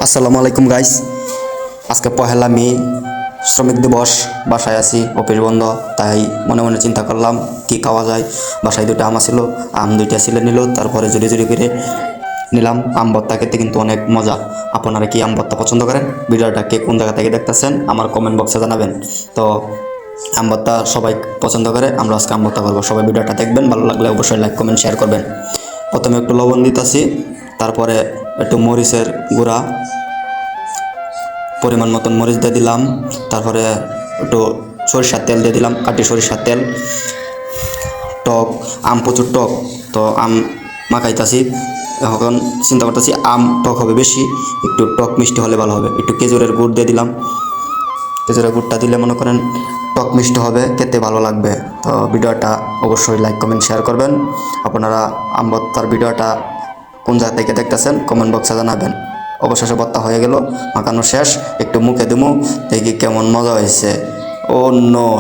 আসসালামু আলাইকুম গাইস। আজকে পহেলা মে, শ্রমিক দিবস। বাসায় আছি, অফিস বন্ধ, তাই মনে মনে চিন্তা করলাম কি খাওয়া যায়। বাসায় দুটো আম ছিল, আম দুইটা ছিলে নিল, তারপরে জুড়ি জুড়ি করে নিলাম। আম ভর্তা খেতে কিন্তু অনেক মজা। আপনারা কি আম ভর্তা পছন্দ করেন? ভিডিওটা কে কোন জায়গা থেকে দেখতেছেন আমার কমেন্ট বক্সে জানাবেন। তো আম ভর্তা সবাই পছন্দ করে, আমরা আজকে আম ভর্তা করবো। সবাই ভিডিওটা দেখবেন, ভালো লাগলে অবশ্যই লাইক কমেন্ট শেয়ার করবেন। প্রথমে একটু লবণ দিতেছি, তারপরে একটু মরিচের গুঁড়া, পরিমাণ মতন মরিচ দিয়ে দিলাম, তারপরে একটু সরিষার তেল দিয়ে দিলাম, কাটি সরিষার তেল। টক আম প্রচুর টক, তো আম মাখাইতাছি। এখন চিন্তা করতেছি আম টক হবে বেশি, একটু টক মিষ্টি হলে ভালো হবে। একটু খেজুরের গুড় দিয়ে দিলাম, খেজুরের গুড়টা দিলে মনে করেন টক মিষ্টি হবে, খেতে ভালো লাগবে। তো ভিডিওটা অবশ্যই লাইক কমেন্ট শেয়ার করবেন। আপনারা আম ভর্তার ভিডিওটা কোন জায়গা থেকে দেখতেছেন কমেন্ট বক্সে জানাবেন। অবশেষে ভর্তা হয়ে গেল, মাখানো শেষ। একটু মুখে দিমু, দেখি কেমন মজা হয়েছে। ও নো।